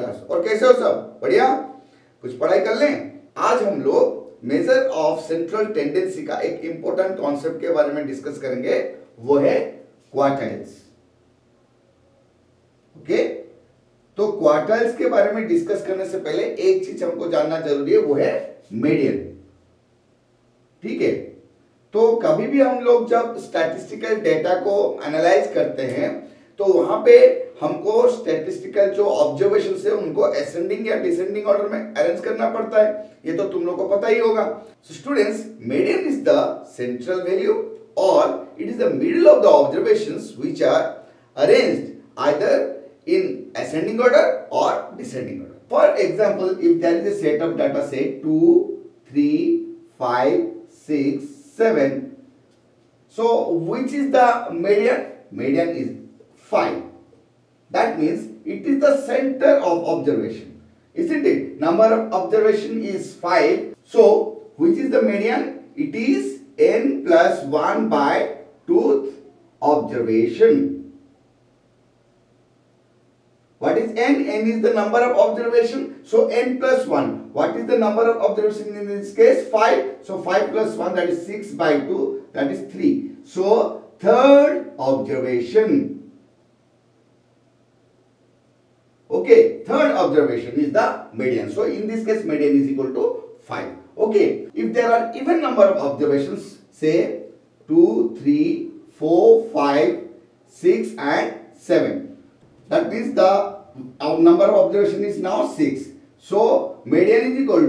नमस्कार। और कैसे हो सब? बढ़िया? कुछ पढ़ाई कर लें। आज हम लोग मेजर ऑफ सेंट्रल टेंडेंसी का एक इंपॉर्टेंट कॉन्सेप्ट के बारे में डिस्कस करेंगे, वो है क्वार्टाइल्स। ओके, तो क्वार्टाइल्स के बारे में डिस्कस करने से पहले एक चीज हमको जानना जरूरी है, वो है मीडियन। ठीक है, तो कभी भी हम लोग जब स्टैटिस्टिकल डेटा को एनालाइज करते हैं तो वहां पे हमको स्टैटिस्टिकल जो ऑब्जर्वेशंस है उनको असेंडिंग या डिसेंडिंग ऑर्डर में अरेंज करना पड़ता है। ये तो तुम लोग को पता ही होगा। So students, median is the central value और it is the middle of the observations which are arranged either in ascending order or descending order. For example, if there is a set of data, say 2, 3, 5, 6, 7. So which is the median? Median is 5. That means it is the center of observation, isn't it? Number of observation is 5. So which is the median? It is n plus 1 by tooth observation. What is n? N is the number of observation. So n plus 1. What is the number of observation in this case? 5. So 5 plus 1, that is 6 by 2, that is 3. So third observation. Okay, third observation is the median. So in this case median is equal to 5. Okay, if there are even number of observations, say 2, 3, 4, 5, 6 and 7. That means the our number of observation is now 6. So median is equal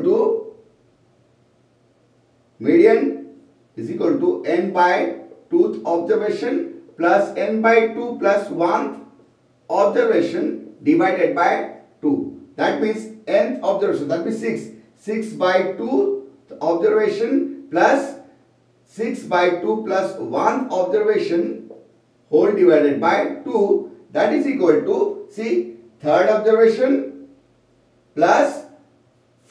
to n by tooth observation plus n by 2 plus 1 observation divided by 2. That means nth observation, that means 6. 6 by 2 observation plus 6 by 2 plus 1 observation whole divided by 2. That is equal to, see, third observation plus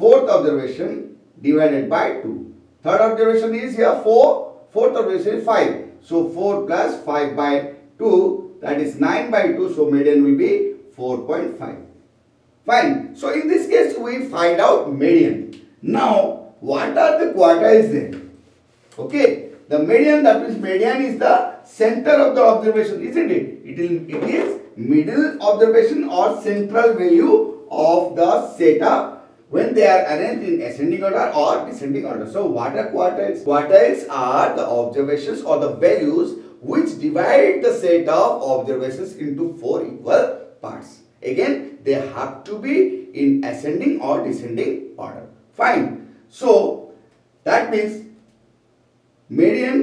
fourth observation divided by 2. Third observation is here 4, fourth observation is 5. So 4 plus 5 by 2, that is 9 by 2. So median will be 4.5. Fine. So in this case we find out median. Now what are the quartiles then? Okay. The median, that means median is the center of the observation, isn't it? It is middle observation or central value of the setup when they are arranged in ascending order or descending order. So what are quartiles? Quartiles are the observations or the values which divide the set of observations into 4 equal parts. Again, they have to be in ascending or descending order. Fine. So that means median,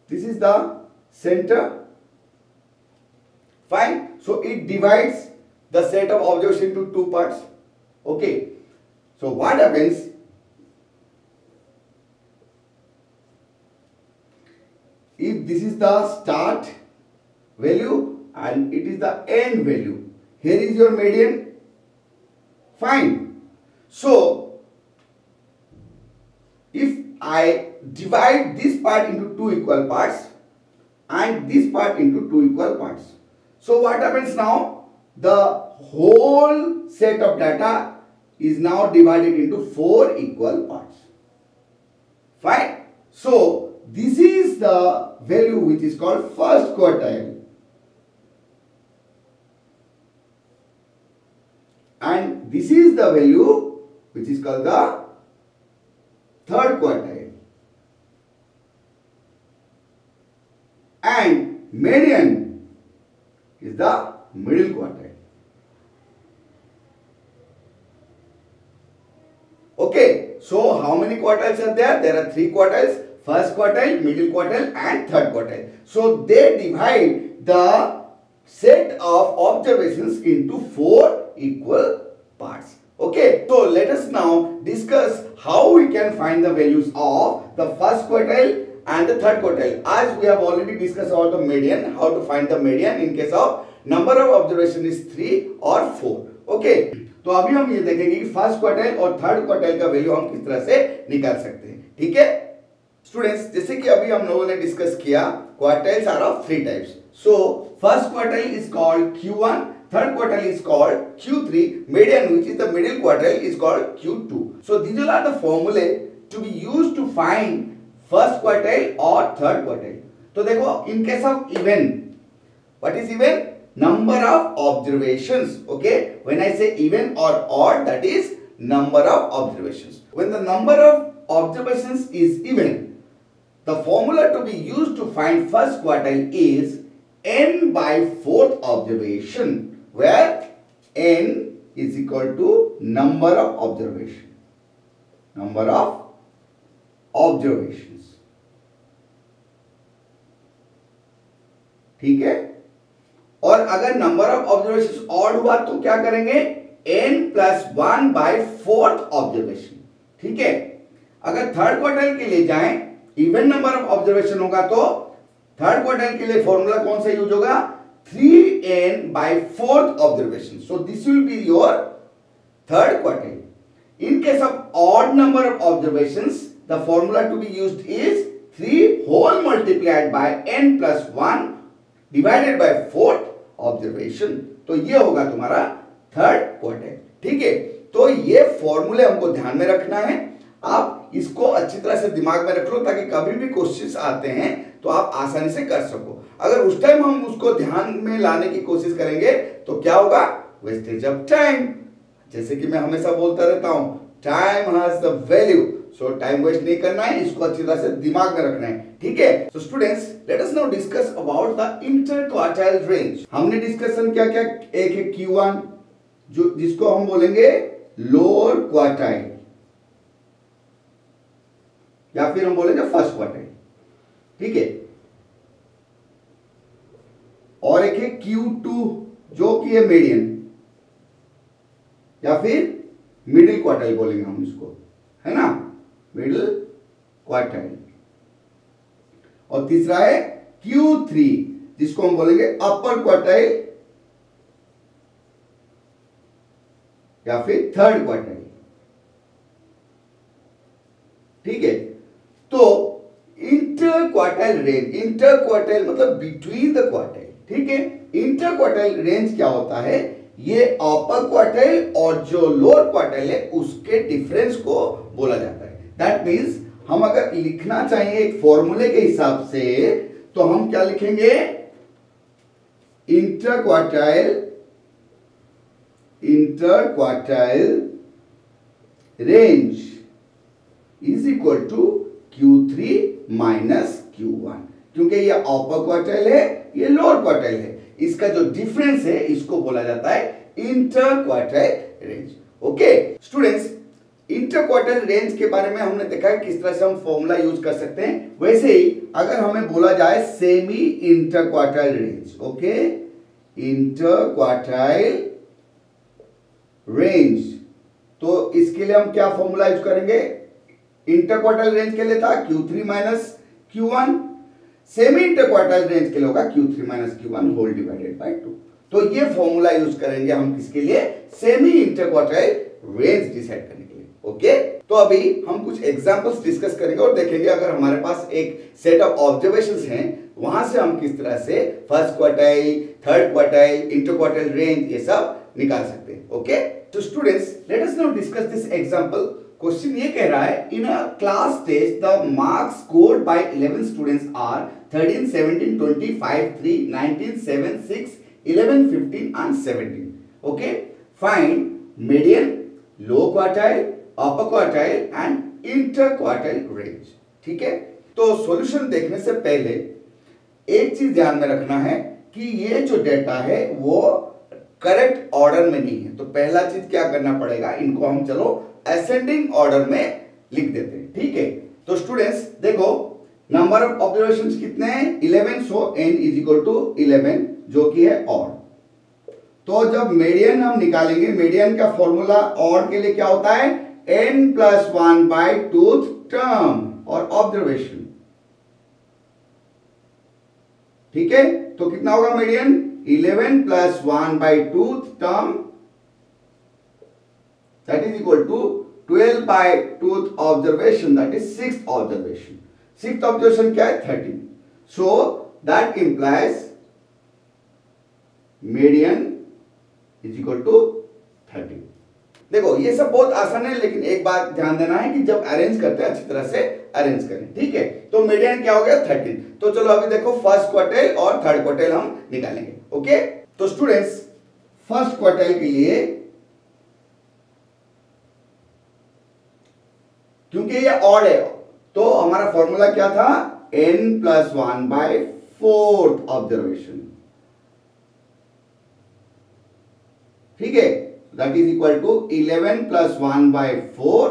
this is the center. Fine. So it divides the set of observation into 2 parts. Okay. So what happens? If this is the start value and it is the end value, here is your median. Fine. So if I divide this part into 2 equal parts and this part into 2 equal parts, so what happens now? The whole set of data is now divided into 4 equal parts. Fine. So this is the value which is called first quartile, and this is the value which is called the third quartile, and median is the middle quartile. Okay, so how many quartiles are there? There are 3 quartiles: first quartile, middle quartile and third quartile. So they divide the set of observations into 4 equal parts. Okay, so let us now discuss how we can find the values of the first quartile and the third quartile. As we have already discussed about the median, how to find the median in case of number of observation is 3 or 4. Okay, तो अभी हम ये देखेंगे कि first quartile और third quartile का value हम किस तरह से निकाल सकते हैं। ठीक है स्टूडेंट्स, जैसे कि अभी हम लोगों ने डिस्कस किया, quartiles are of 3 types. So first quartile is called Q1, third quartile is called Q3, median which is the middle quartile is called Q2. So these all are the formulae to be used to find first quartile or third quartile. तो देखो in case of even, what is even? Number of observations. Okay, when I say even or odd, that is number of observations. When the number of observations is even, the formula to be used to find first quartile is n by fourth observation, where n is equal to number of observation, number of observations. ठीक है, और अगर number of observation odd हुआ तो क्या करेंगे? n plus 1 by fourth observation. ठीक है, अगर थर्ड क्वार्टाइल के लिए जाएं, इवन नंबर ऑफ ऑब्जर्वेशन होगा तो थर्ड क्वार्टाइल के लिए फॉर्मूला कौन सा यूज होगा? 3n by fourth observation. So this will be your third quartile. In case of odd number of observations, the formula to be used is 3 whole multiplied by n plus 1 divided by fourth observation. तो ये होगा तुम्हारा third quartile. ठीक है, तो ये फॉर्मूले हमको ध्यान में रखना है. आप इसको अच्छी तरह से दिमाग में रख लो ताकि कभी भी क्वेश्चंस आते हैं तो आप आसानी से कर सको. अगर उस टाइम हम उसको ध्यान में लाने की कोशिश करेंगे तो क्या होगा? Wastage of time. जैसे कि मैं हमेशा बोलता रहता हूं, time has the value. So time waste नहीं करना है, इसको अच्छी तरह से दिमाग में रखना है. ठीक है, so students, let us now discuss about the interquartile range. हमने डिस्कशन क्या क्या? एक है Q1, जो जिसको हम बोलेंगे लोअर क्वार्टाइल, या फिर हम बोलेंगे फर्स्ट क्वार्टाइल. ठीक है, और एक है Q2 जो कि है मीडियन, या फिर मिडिल क्वार्टाइल बोलेंगे हम इसको, है ना, मिडिल क्वार्टाइल. और तीसरा है Q3 जिसको हम बोलेंगे अपर क्वार्टाइल या फिर थर्ड क्वार्टाइल. ठीक है, तो inter quartile range, inter quartile मतलब बिटवीन द क्वार्टाइल. ठीक है, इंटर क्वार्टाइल रेंज क्या होता है? ये अपर क्वार्टाइल और जो लोअर क्वार्टाइल है उसके डिफरेंस को बोला जाता है. दैट मींस हम अगर लिखना चाहिए एक फॉर्मूले के हिसाब से तो हम क्या लिखेंगे? Inter quartile range is equal to Q3 minus Q1. क्योंकि ये अपर क्वार्टाइल है, ये लोअर क्वार्टाइल है, इसका जो डिफरेंस है इसको बोला जाता है inter quartile range. Okay students, inter quartile range के बारे में हमने देखा है किस तरह से हम फॉर्मूला यूज कर सकते हैं. वैसे ही अगर हमें बोला जाए semi inter quartile range, okay, inter quartile range, तो इसके लिए हम क्या फॉर्मूला यूज करेंगे? इंटर क्वार्टाइल रेंज के लिए था Q3 minus Q1, semi inter quartile range के लिए होगा Q3 minus Q1 whole divided by 2. तो ये फॉर्मूला यूज करेंगे हम किसके लिए? Semi inter quartile range decide करने के लिए. ओके, तो अभी हम कुछ एग्जांपल्स डिस्कस करेंगे और देखेंगे अगर हमारे पास एक सेट ऑफ ऑब्जर्वेशंस हैं, वहां से हम किस तरह से first quartile, third quartile, inter quartile range ये सब निकाल सकते हैं. ओके, तो students, let us now discuss this example. Question ये कह रहा है, in a class test the marks scored by 11 students are 13, 17, 25, 3, 19, 7, 6, 11, 15 and 17. Okay, find median, low quartile, upper quartile and inter quartile range. ठीक है, तो solution देखने से पहले एक चीज ध्यान में रखना है कि ये जो डेटा है वो करेक्ट ऑर्डर में नहीं है. तो पहला चीज क्या करना पड़ेगा, इनको हम चलो असेंडिंग ऑर्डर में लिख देते हैं. ठीक है, तो स्टूडेंट्स देखो, नंबर ऑफ ऑब्जर्वेशंस कितने हैं? 11. सो n इज इक्वल टू 11 जो कि है ऑड. तो जब मीडियन हम निकालेंगे, मीडियन का फॉर्मूला ऑड के लिए क्या होता है? n plus 1 by twoth term और ऑब्जर्वेशन. ठीक है, तो कितना होगा median? 11 plus 1 by twoth term, that is equal to 12 by tooth observation, that is sixth observation. Sixth observation क्या है? 13. So that implies median is equal to 13। देखो ये सब बहुत आसान है, लेकिन एक बात ध्यान देना है कि जब अरेंज करते हैं अच्छी तरह से अरेंज करें, ठीक है। तो मीडियन क्या हो गया 13। तो चलो अभी देखो फर्स्ट क्वार्टाइल और थर्ड क्वार्टाइल हम निकालेंगे। ओके, तो स्टूडेंट्स फर्स्ट क्वार्टाइल के लिए, क्योंकि ये ऑड है तो हमारा फॉर्मूला क्या था, n plus 1 by fourth observation, ठीक है। That is equal to 11 plus 1 by 4,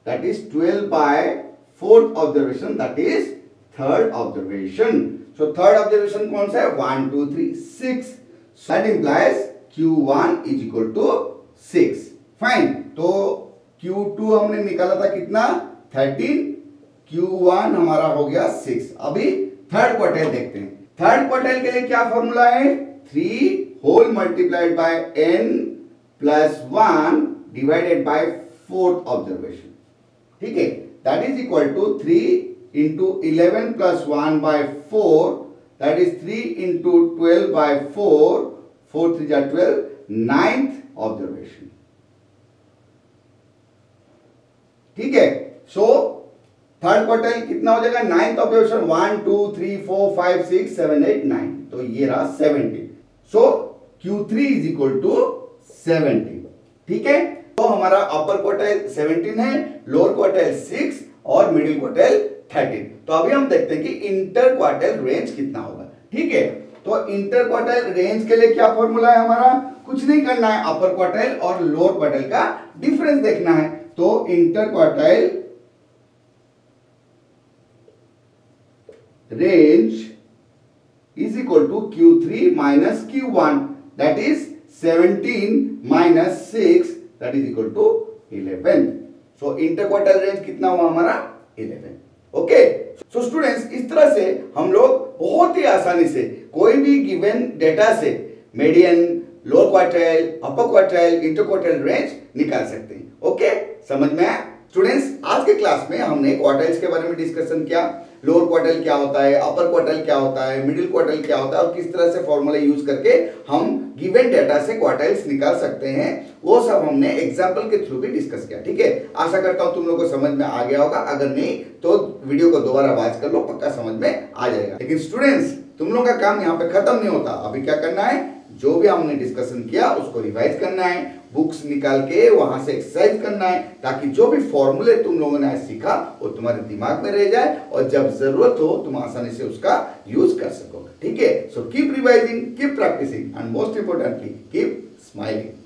that is 12 by fourth observation, that is third observation. So third observation कौन सा है, 1 2 3 6, that implies Q1 is equal to 6। Fine, तो Q2 हमने निकाला था कितना 13, Q1 हमारा हो गया 6। अभी थर्ड क्वार्टाइल देखते हैं। थर्ड क्वार्टाइल के लिए क्या फॉर्मूला है, 3 whole multiplied by n plus 1 divided by fourth observation, ठीक है। That is equal to 3 into 11 plus 1 by 4, that is 3 into 12 by 4, 4 3 जा 12, नाइन्थ ऑब्जर्वेशन, ठीक है। सो थर्ड क्वार्टाइल कितना हो जाएगा, नाइन्थ ऑब्जर्वेशन 1 2 3 4 5 6 7 8 9, तो ये रहा 70। सो Q3 इज इक्वल टू 70, ठीक है। तो हमारा अपर क्वार्टाइल 17 है, लोअर क्वार्टाइल 6 और मिडिल क्वार्टाइल 13। तो अभी हम देखते हैं कि इंटर क्वार्टाइल रेंज कितना होगा, ठीक है। तो इंटर क्वार्टाइल रेंज के लिए क्या फॉर्मूला है हमारा, कुछ नहीं करना है, अपर क्वार्टाइल और लोअर क्वार्टाइल का डिफरेंस देखना है। तो inter quartile range is equal to Q3 minus Q1, that is 17 minus 6, that is equal to 11। So inter quartile range कितना हुआ हमारा 11। ओके, सो स्टूडेंट्स इस तरह से हम लोग बहुत ही आसानी से कोई भी गिवन डेटा से मीडियन, लोअर क्वार्टाइल, अपर क्वार्टाइल, इंटर क्वार्टाइल रेंज निकाल सकते हैं। ओके, समझ में आया स्टूडेंट्स? आज के क्लास में हमने क्वार्टाइल्स के बारे में डिस्कशन किया, लोअर क्वार्टाइल क्या होता है, अपर क्वार्टाइल क्या होता है, मिडिल क्वार्टाइल क्या होता है और किस तरह से फॉर्मूला यूज करके हम गिवन डेटा से क्वार्टाइल्स निकाल सकते हैं, वो सब हमने एग्जांपल के थ्रू भी डिस्कस किया, ठीक है। आशा करता हूं तुम लोगों को समझ में आ गया होगा, अगर नहीं तो वीडियो को दोबारा वॉच कर लो, पक्का समझ में आ जाएगा। लेकिन स्टूडेंट्स तुम लोगों का काम यहाँ पे खत्म नहीं होता, अभी क्या करना है, जो भी हमने डिस्कशन किया उसको रिवाइज करना है, बुक्स निकाल के वहां से एक्सरसाइज करना है, ताकि जो भी फॉर्मूले तुम लोगों ने सीखा वो तुम्हारे दिमाग में रह जाए और जब जरूरत हो तुम आसानी से उसका यूज कर सको, ठीक है। So keep revising, keep practising and most importantly keep smiling.